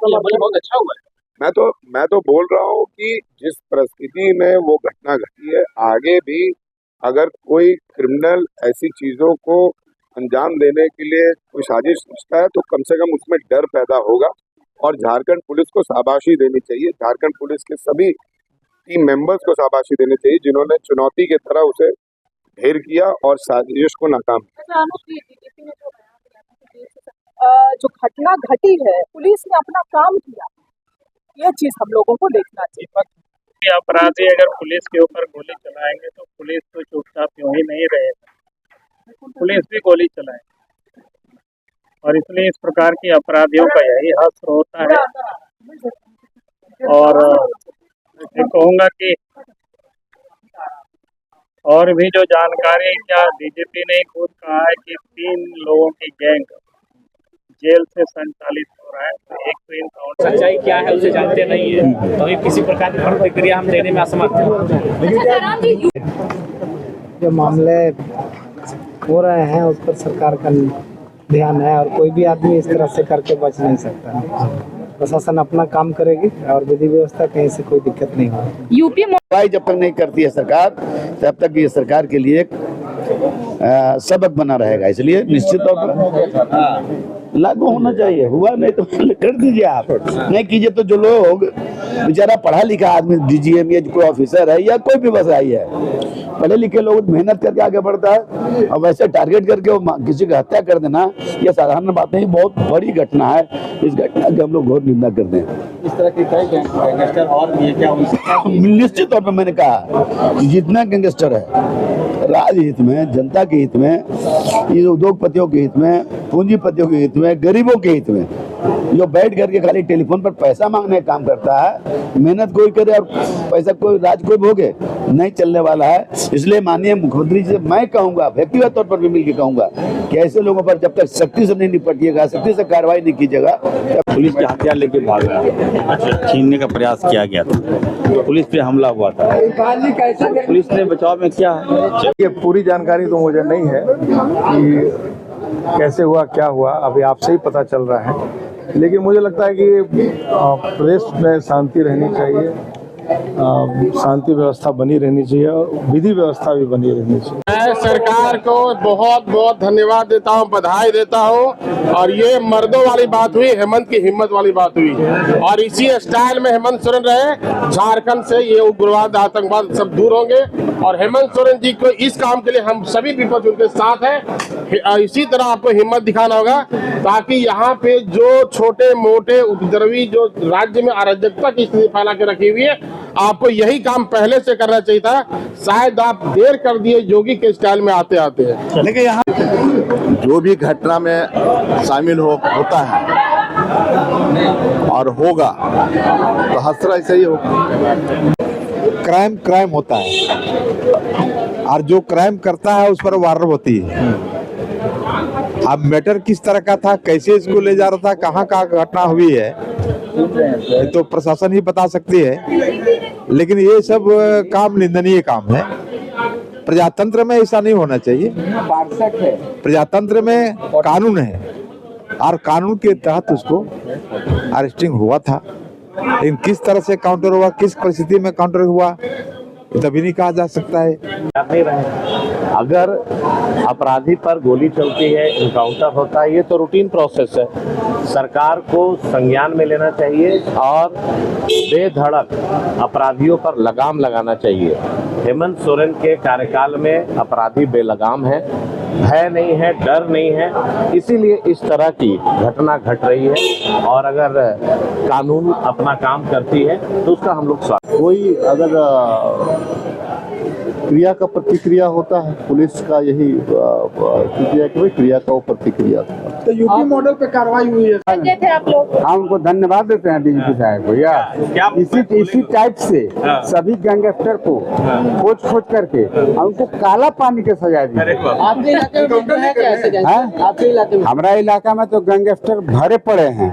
बहुत अच्छा हुआ है। मैं तो बोल रहा हूँ कि जिस परिस्थिति में वो घटना घटी है, आगे भी अगर कोई क्रिमिनल ऐसी चीजों को अंजाम देने के लिए कोई साजिश सोचता है तो कम से कम उसमें डर पैदा होगा। और झारखंड पुलिस को शाबाशी देनी चाहिए, झारखंड पुलिस के सभी टीम मेंबर्स को शाबाशी देनी चाहिए जिन्होंने चुनौती की तरह उसे ढेर किया और साजिश को नाकाम किया। जो घटना घटी है, पुलिस ने अपना काम किया, यह चीज हम लोगों को देखना चाहिए। अपराधी अगर पुलिस के ऊपर गोली चलाएंगे तो पुलिस तो चुपचाप यूं ही नहीं रहेगा, पुलिस भी गोली चलाएगी। और इसलिए इस प्रकार की अपराधियों का यही हश्र होता है। और मैं कहूँगा कि और भी जो जानकारी, क्या डीजीपी ने खुद कहा है कि 3 लोगों की गैंग जेल से संचालित हो रहा है। तो एक तो इनकाउंटर सच्चाई क्या है उसे जानते नहीं है, तो किसी प्रकार की प्रतिक्रिया हम देने में असमर्थ हैं। जो मामले हो रहे हैं उस पर सरकार का ध्यान है और कोई भी आदमी इस तरह से करके बच नहीं सकता। प्रशासन अपना काम करेगी और विधि व्यवस्था कहीं से कोई दिक्कत नहीं होगी। यूपी जब तक नहीं करती है सरकार, तब तक ये सरकार के लिए सबक बना रहेगा। इसलिए निश्चित तौर पर लागू होना चाहिए। हुआ नहीं तो कर दीजिए, आप नहीं कीजिए तो जो लोग बेचारा पढ़ा लिखा आदमी, डीजीएम या कोई ऑफिसर है या कोई भी व्यवसायी है, पढ़े लिखे लोग मेहनत करके आगे बढ़ता है और वैसे टारगेट करके वो किसी की हत्या कर देना ये साधारण बात नहीं, बहुत बड़ी घटना है। इस घटना की हम लोग घोर निंदा करते हैं। इस तरह की कई गैंगस्टर और भी है क्या? निश्चित तौर पर मैंने कहा जितना गैंगस्टर है राजहित में, जनता के हित में, ये उद्योगपतियों के हित में, पूंजीपतियों के हित में, गरीबों के हित में, जो बैठ करके खाली टेलीफोन पर पैसा मांगने का काम करता है, मेहनत कोई करे और पैसा कोई राज कोई भोगे, नहीं चलने वाला है। इसलिए माननीय मुख्यमंत्री जी से मैं कहूंगा, व्यक्तिगत तौर पर भी मिलकर कहूंगा कि ऐसे लोगों पर जब तक सख्ती से नहीं निपटिएगा, सख्ती से कार्रवाई नहीं कीजिएगा। पुलिस के हथियार लेके भाग रहा था, छीनने का प्रयास किया गया था, पुलिस पे हमला हुआ था, पुलिस ने बचाव में किया है। ये पूरी जानकारी तो मुझे नहीं है कि कैसे हुआ क्या हुआ, अभी आपसे ही पता चल रहा है। लेकिन मुझे लगता है कि प्रदेश में शांति रहनी चाहिए, शांति व्यवस्था बनी रहनी चाहिए और विधि व्यवस्था भी बनी रहनी चाहिए। मैं सरकार को बहुत बहुत धन्यवाद देता हूं, बधाई देता हूं। और ये मर्दों वाली बात हुई, हेमंत की हिम्मत वाली बात हुई और इसी स्टाइल में हेमंत सोरेन रहे, झारखंड से ये उग्रवाद आतंकवाद सब दूर होंगे। और हेमंत सोरेन जी को इस काम के लिए हम सभी पीपल्स उनके साथ हैं। इसी तरह आपको हिम्मत दिखाना होगा ताकि यहाँ पे जो छोटे मोटे उपद्रवी जो राज्य में अराजकता की स्थिति फैला के रखी हुई है, आपको यही काम पहले से करना चाहिए था। शायद आप देर कर दिए योगी के स्टाइल में आते आते हैं। लेकिन यहाँ जो भी घटना में शामिल होता है और होगा तो हसरा ऐसे ही होगा। क्राइम होता है और जो क्राइम करता है उस पर वारंट होती है। अब मैटर किस तरह का था, कैसे इसको ले जा रहा था, कहाँ घटना हुई है तो प्रशासन ही बता सकती है। लेकिन ये सब काम निंदनीय काम है। प्रजातंत्र में ऐसा नहीं होना चाहिए। प्रजातंत्र में कानून है और कानून के तहत उसको अरेस्टिंग हुआ था। लेकिन किस तरह से काउंटर हुआ, किस परिस्थिति में काउंटर हुआ, तभी नहीं कहा जा सकता है। अगर अपराधी पर गोली चलती है, इनकाउंटर होता है, ये तो रूटीन प्रोसेस है। सरकार को संज्ञान में लेना चाहिए और बेधड़क अपराधियों पर लगाम लगाना चाहिए। हेमंत सोरेन के कार्यकाल में अपराधी बेलगाम है, भय नहीं है, डर नहीं है, इसीलिए इस तरह की घटना घट रही है। और अगर कानून अपना काम करती है तो उसका हम लोग स्वागत। कोई अगर क्रिया का प्रतिक्रिया होता है, पुलिस का यही क्रिया का प्रतिक्रिया था। तो यूपी मॉडल पे कार्रवाई हुई है। थे आप लोग? हम उनको धन्यवाद देते हैं डीजीपी साहब को। यार इसी टाइप से सभी गैंगस्टर को खोज करके उनको काला पानी के सजा दी। आपके इलाके में हमारा इलाका में तो गैंगस्टर भरे पड़े हैं।